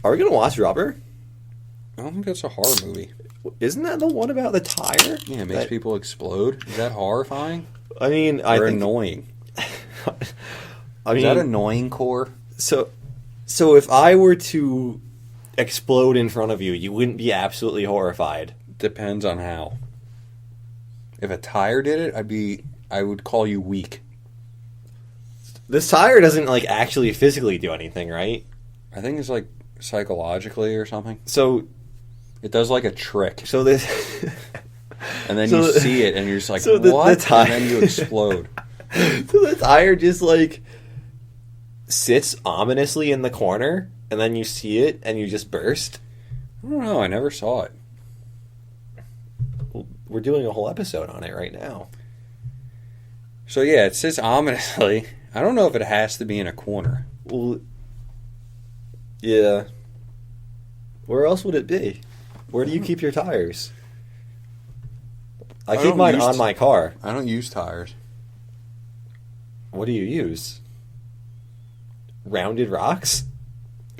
Are we gonna watch Rubber? I don't think that's a horror movie. Isn't that the one about the tire? Yeah, it makes people explode. Is that horrifying? I mean, I think annoying. I mean, is that annoying, Core? So if I were to explode in front of you, you wouldn't be absolutely horrified. Depends on how. If a tire did it, I would call you weak. This tire doesn't like actually physically do anything, right? I think it's like psychologically or something. So it does like a trick. So this, and then you see it, and you're just like, so what? The tire, and then you explode. So the tire just like sits ominously in the corner, and then you see it, and you just burst. I don't know. I never saw it. We're doing a whole episode on it right now. So yeah, it sits ominously. I don't know if it has to be in a corner. Well, yeah. Where else would it be? Where do you keep your tires? I keep mine on my car. I don't use tires. What do you use? Rounded rocks?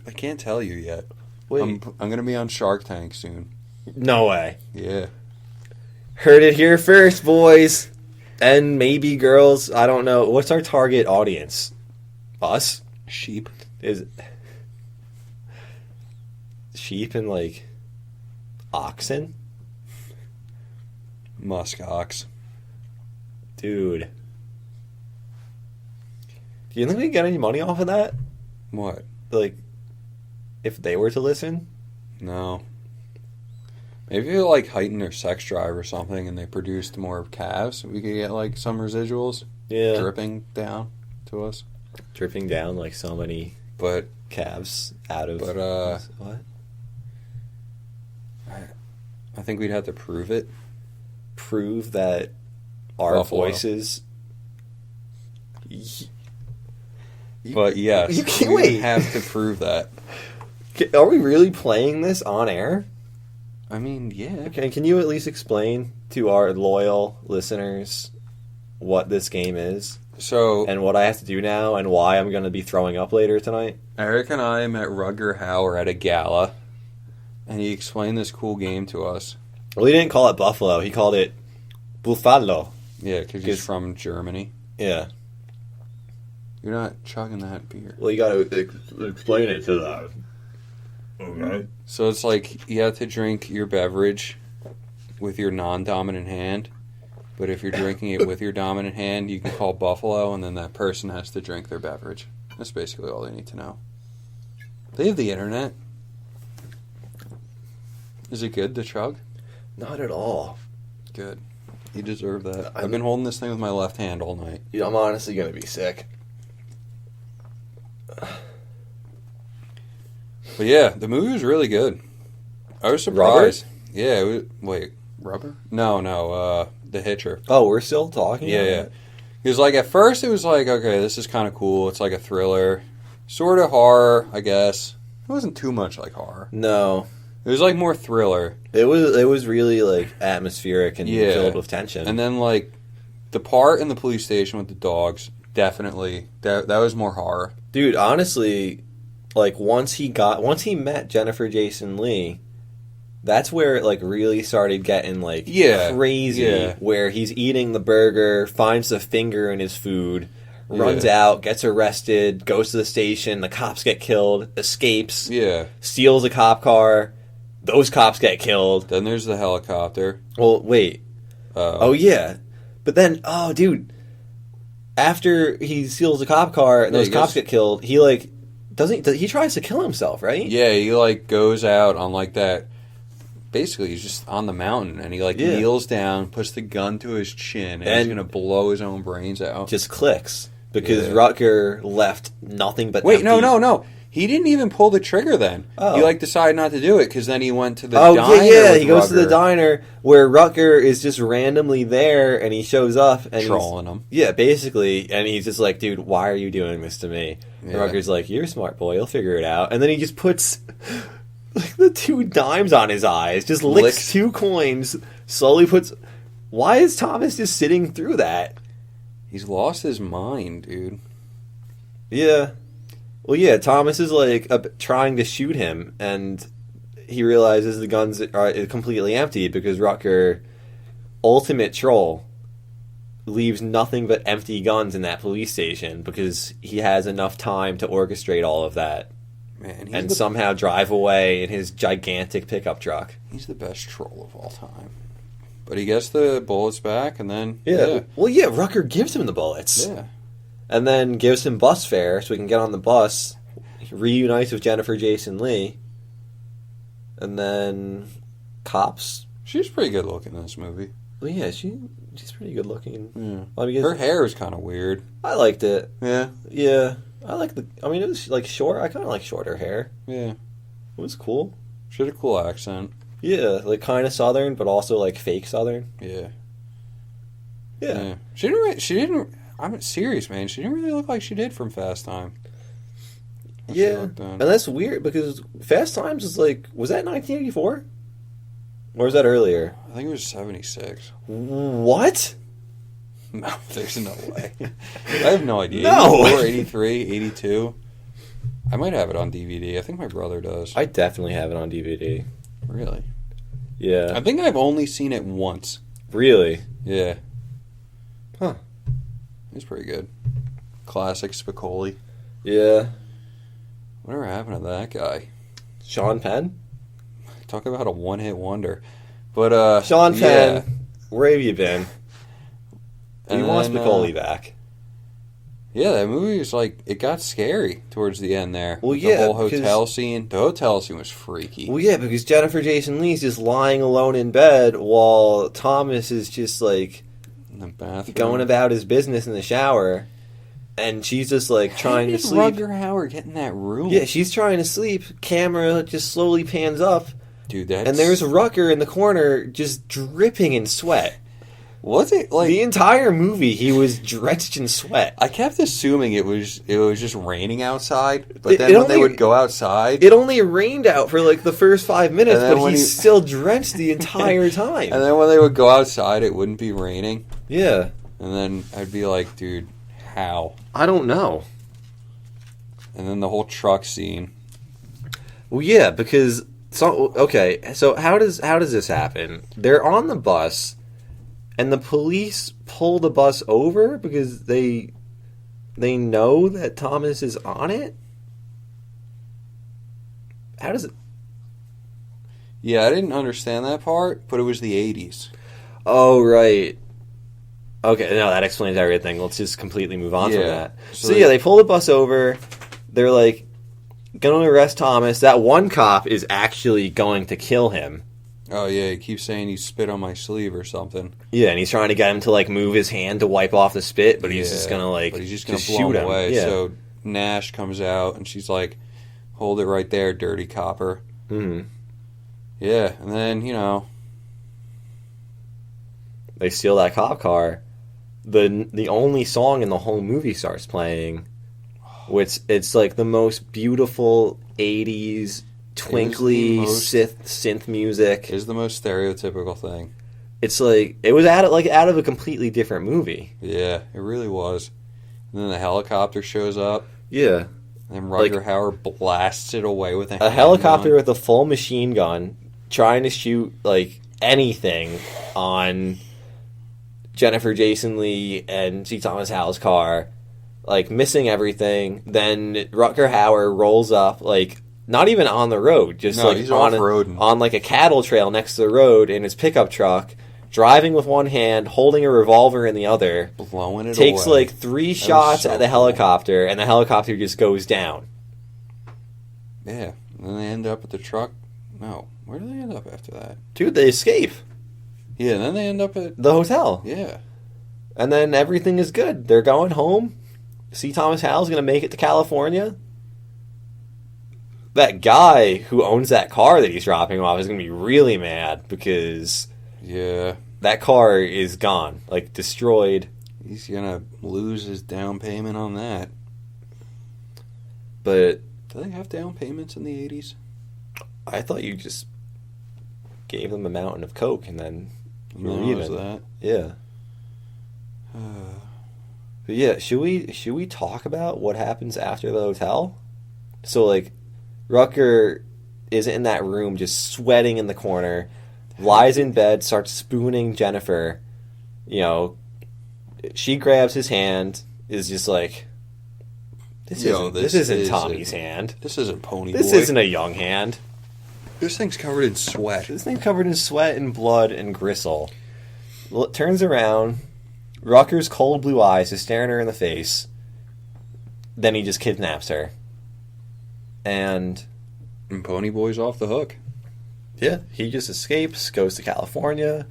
I can't tell you yet. Wait. I'm going to be on Shark Tank soon. No way. Yeah. Heard it here first, boys. And maybe girls. I don't know. What's our target audience? Us? Sheep. Is sheep and like oxen? Musk ox. Dude. Do you think we get any money off of that? What? Like, if they were to listen? No. Maybe if like heighten their sex drive or something and they produced more calves, we could get like some residuals dripping down to us. Dripping down like so many calves out of... what? I think we'd have to prove it. Prove that our Buffalo. Voices... But yes, you can't we wait. Have to prove that. Are we really playing this on air? I mean, yeah. Okay, can you at least explain to our loyal listeners what this game is? So, and what I have to do now and why I'm going to be throwing up later tonight? Eric and I met Rutger Hauer at a gala, and he explained this cool game to us. Well, he didn't call it Buffalo. He called it Buffalo. Yeah, because he's from Germany. Yeah. You're not chugging that beer. Well, you got to explain it to them. Okay. So it's like you have to drink your beverage with your non-dominant hand, but if you're drinking it with your dominant hand, you can call Buffalo, and then that person has to drink their beverage. That's basically all they need to know. They have the internet. Is it good to chug? Not at all. Good. You deserve that. I've been holding this thing with my left hand all night. Yeah, I'm honestly going to be sick. But yeah, the movie was really good. I was surprised. Rubber? Yeah, it was, wait, Rubber? No, The Hitcher. Oh, we're still talking? Yeah. Because like at first it was like, okay, this is kind of cool. It's like a thriller. Sort of horror, I guess. It wasn't too much like horror. No. It was like more thriller. It was really like atmospheric and filled with tension. And then like the part in the police station with the dogs, definitely, that was more horror. Dude, honestly... Like, once he met Jennifer Jason Leigh, that's where it, like, really started getting, like, crazy. Yeah. Where he's eating the burger, finds the finger in his food, runs out, gets arrested, goes to the station, the cops get killed, escapes, steals a cop car, those cops get killed. Then there's the helicopter. Well, wait. Oh, yeah. But then, dude, after he steals the cop car and those cops get killed, he, like... He tries to kill himself, right? Yeah, he like goes out on like that. Basically, he's just on the mountain, and he like kneels down, puts the gun to his chin, and he's gonna blow his own brains out. Just clicks because Rutger left nothing but. Wait, empty. no. He didn't even pull the trigger then. Oh. He like decided not to do it because then he went to the diner. Yeah. He goes to the diner where Rutger is just randomly there, and he shows up and trolling him. Yeah, basically, and he's just like, "Dude, why are you doing this to me?" Yeah. Rutger's like, "You're a smart boy. You'll figure it out." And then he just puts like the 2 dimes on his eyes, just licks 2 coins, slowly puts. Why is Thomas just sitting through that? He's lost his mind, dude. Yeah. Well, yeah, Thomas is like trying to shoot him, and he realizes the guns are completely empty because Rutger, ultimate troll, leaves nothing but empty guns in that police station because he has enough time to orchestrate all of that. Man, and somehow drive away in his gigantic pickup truck. He's the best troll of all time. But he gets the bullets back, and then... Yeah. Well, yeah, Rutger gives him the bullets. Yeah. And then gives him bus fare so he can get on the bus. He reunites with Jennifer Jason Leigh. And then... Cops. She's pretty good looking in this movie. Well, yeah, she's pretty good looking. Yeah. Well, I mean, her hair is kind of weird. I liked it. Yeah. Yeah. I mean, it was like short. I kind of like shorter hair. Yeah. It was cool. She had a cool accent. Yeah, like kind of Southern, but also like fake Southern. Yeah. Yeah. She didn't, I'm serious, man. She didn't really look like she did from Fast Time. Yeah. And that's weird because Fast Times is like, was that 1984? Or was that earlier? I think it was 76. What? No, there's no way. I have no idea. No. 84, 83, 82. I might have it on DVD. I think my brother does. I definitely have it on DVD. Really? Yeah. I think I've only seen it once. Really? Yeah. Huh. It's pretty good. Classic Spicoli. Yeah. Whatever happened to that guy? Sean Penn? Talk about a one-hit wonder. But, Sean Penn, yeah. where have you been? He wants Spicoli back. Yeah, that movie was like, it got scary towards the end there. Well, yeah. The whole hotel scene. The hotel scene was freaky. Well, yeah, because Jennifer Jason Leigh's just lying alone in bed while Thomas is just like in the bathroom, going about his business in the shower. And she's just like trying to sleep. How did Rutger Hauer get in that room? Yeah, she's trying to sleep. Camera just slowly pans up. Dude, that's... And there's Rutger in the corner just dripping in sweat. Was it like the entire movie? He was drenched in sweat. I kept assuming it was just raining outside, but then when they would go outside, it only rained out for like the first 5 minutes, but he's still drenched the entire time. And then when they would go outside, it wouldn't be raining. Yeah, and then I'd be like, dude, how? I don't know. And then the whole truck scene. Well, yeah, because so how does this happen? They're on the bus. And the police pull the bus over because they know that Thomas is on it? How does it... Yeah, I didn't understand that part, but it was the 80s. Oh, right. Okay, no, that explains everything. Let's just completely move on from that. So yeah, they pull the bus over. They're like, going to arrest Thomas. That one cop is actually going to kill him. Oh, yeah, he keeps saying he spit on my sleeve or something. Yeah, and he's trying to get him to, like, move his hand to wipe off the spit, but he's just going to, like, but he's just going to blow him away. Yeah. So Nash comes out, and she's like, hold it right there, dirty copper. Mm-hmm. Yeah, and then, you know... They steal that cop car. The only song in the whole movie starts playing, which it's, like, the most beautiful 80s... twinkly synth music is the most stereotypical thing. It's like it was out of a completely different movie. Yeah, it really was. And then the helicopter shows up. Yeah, and then Rutger Hauer blasts it away with a helicopter with a full machine gun, trying to shoot like anything on Jennifer Jason Leigh and C. Thomas Howell's car, like missing everything. Then Rutger Hauer rolls up like. Not even on the road, just he's on like a cattle trail next to the road in his pickup truck, driving with one hand, holding a revolver in the other, blowing it takes away. Like 3 shots at the helicopter, and the helicopter just goes down. Yeah, and then they end up at the truck. No, where do they end up after that? Dude, they escape. Yeah, and then they end up at the hotel. Yeah, and then everything is good. They're going home. C. Thomas Howell's gonna make it to California. That guy who owns that car that he's dropping off is going to be really mad because that car is gone, like destroyed. He's going to lose his down payment on that. But do they have down payments in the 80s? I thought you just gave them a mountain of coke and then you were even. That? Yeah. But yeah, should we talk about what happens after the hotel? So, like, Rutger is in that room just sweating in the corner, lies in bed, starts spooning Jennifer. You know, she grabs his hand, is just like, this isn't Tommy's hand. This isn't Pony This Boy. isn't a young hand. This thing's covered in sweat. This thing's covered in sweat and blood and gristle. Well, it turns around. Rutger's cold blue eyes is staring her in the face. Then he just kidnaps her. And Pony Boy's off the hook. yeah, he just escapes, goes to California.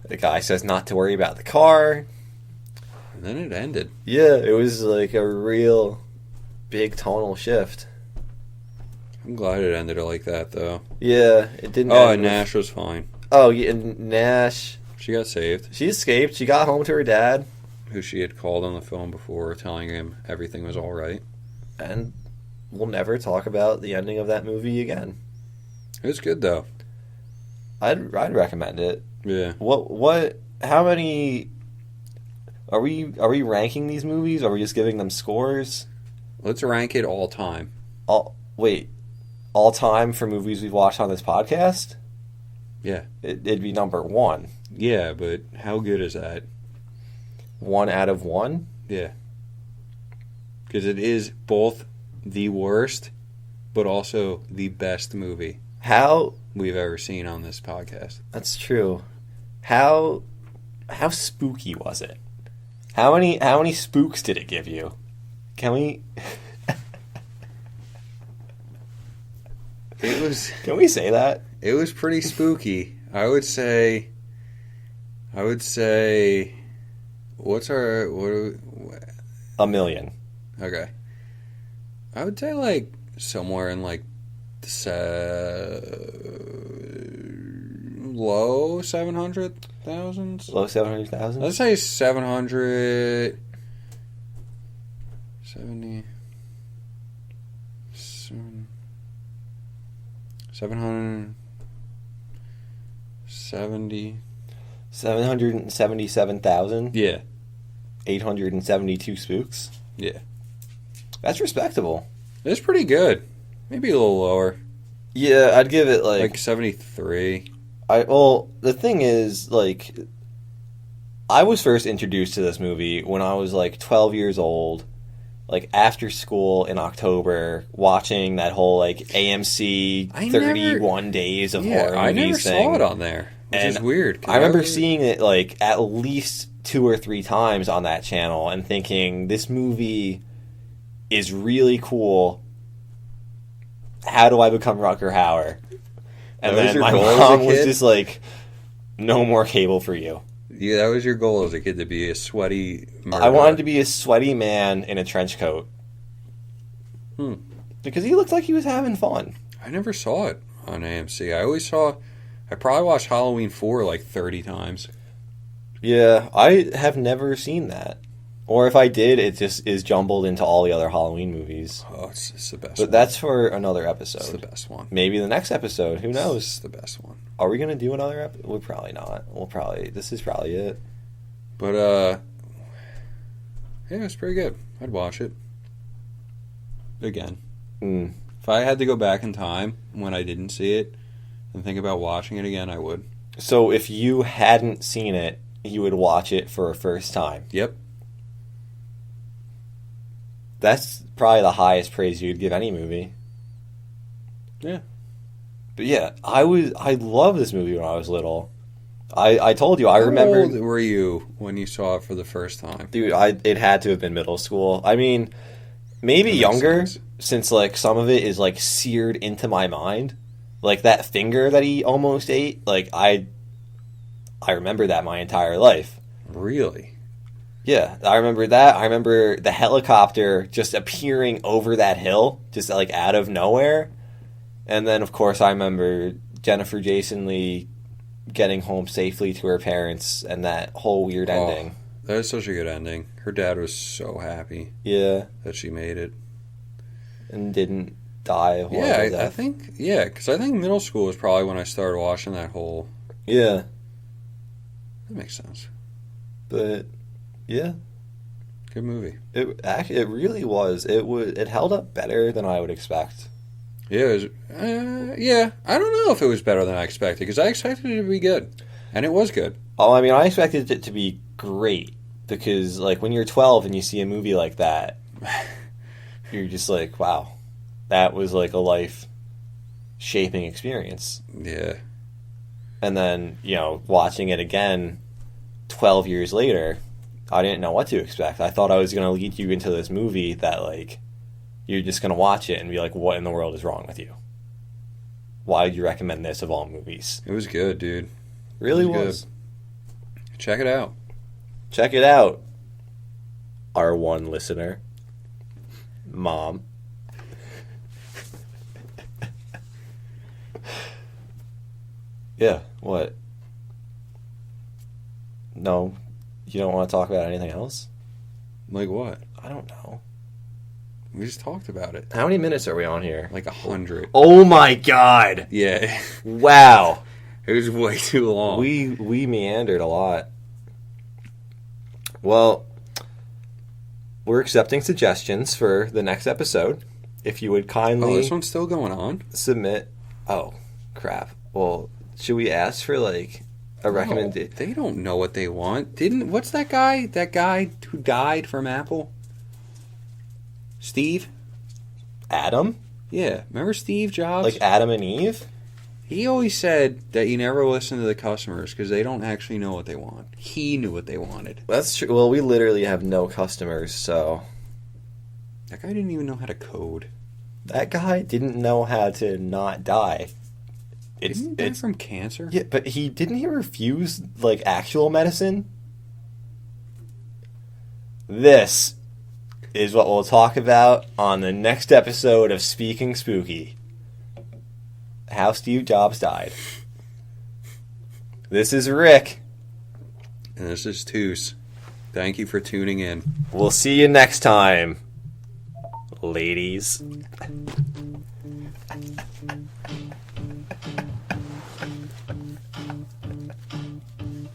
The guy says not to worry about the car. And then it ended. Yeah, it was like a real big tonal shift. I'm glad it ended like that, though. Yeah, it didn't. Oh, and Nash was fine. Oh, yeah, and Nash. She got saved. She escaped. She got home to her dad, who she had called on the phone before, telling him everything was all right. And we'll never talk about the ending of that movie again. It was good, though. I'd recommend it. Yeah. What? How many? Are we ranking these movies? Or are we just giving them scores? Let's rank it all time. All time for movies we've watched on this podcast? Yeah. It'd be number 1. Yeah, but how good is that? 1 out of 1? Yeah. Because it is both the worst, but also the best movie we've ever seen on this podcast. That's true. How spooky was it? How many spooks did it give you? Can we? Can we say that? It was pretty spooky. I would say. What's our what? 1 million. Okay. I would say like somewhere in like low 700,000. Low 700,000. Let's say 770. 777,000. Yeah. 872 spooks. Yeah. That's respectable. It's pretty good. Maybe a little lower. Yeah, I'd give it like 73. The thing is, like, I was first introduced to this movie when I was like 12 years old, like after school in October, watching that whole like AMC 31 days of horror movies I never thing. Saw it on there, which is weird. I remember seeing it like at least 2 or 3 times on that channel and thinking, this movie is really cool. How do I become Rutger Hauer? And then my mom was just like, no more cable for you. Yeah, that was your goal as a kid, to be a sweaty murderer. I wanted to be a sweaty man in a trench coat. Because he looked like he was having fun. I never saw it on AMC. I probably watched Halloween 4 like 30 times. Yeah, I have never seen that. Or if I did, it just is jumbled into all the other Halloween movies. Oh, it's the best one. But that's for another episode. It's the best one. Maybe the next episode. Who knows? It's the best one. Are we going to do another episode? We're probably not. This is probably it. But, yeah, it's pretty good. I'd watch it. Again. If I had to go back in time when I didn't see it and think about watching it again, I would. So if you hadn't seen it, you would watch it for a first time? Yep. That's probably the highest praise you'd give any movie. Yeah. But yeah, I loved this movie when I was little. I told you, I remember. How old were you when you saw it for the first time? Dude, it had to have been middle school. I mean, maybe younger, since like some of it is like seared into my mind. Like that finger that he almost ate, like I remember that my entire life. Really? Yeah, I remember that. I remember the helicopter just appearing over that hill, just like out of nowhere. And then, of course, I remember Jennifer Jason Leigh getting home safely to her parents and that whole weird ending. That is such a good ending. Her dad was so happy. Yeah. That she made it. And didn't die a horrible death. I think, because I think middle school was probably when I started watching that whole... Yeah. That makes sense. But... Yeah. Good movie. It really was. It held up better than I would expect. Yeah, it was, I don't know if it was better than I expected, because I expected it to be good, and it was good. Oh, I mean, I expected it to be great, because like when you're 12 and you see a movie like that, you're just like, wow, that was like a life-shaping experience. Yeah. And then, watching it again 12 years later, I didn't know what to expect. I thought I was going to lead you into this movie that, like, you're just going to watch it and be like, what in the world is wrong with you? Why would you recommend this of all movies? It was good, dude. Really was. Check it out. Check it out, our one listener. Mom. Yeah, what? No, you don't want to talk about anything else? Like what? I don't know. We just talked about it. How many minutes are we on here? Like 100. Oh my god! Yeah. Wow. It was way too long. We meandered a lot. Well, we're accepting suggestions for the next episode. If you would kindly... Oh, this one's still going on? Submit... Oh, crap. Well, should we ask for, like, a recommendation? They don't know what they want. What's that guy? That guy who died from Apple? Steve? Adam? Yeah. Remember Steve Jobs? Like Adam and Eve? He always said that you never listen to the customers because they don't actually know what they want. He knew what they wanted. That's true. Well, we literally have no customers, so... That guy didn't even know how to code. That guy didn't know how to not die. Didn't he die from cancer? Yeah, but didn't he refuse, like, actual medicine? This is what we'll talk about on the next episode of Speaking Spooky. How Steve Jobs died. This is Rick. And this is Toos. Thank you for tuning in. We'll see you next time, ladies.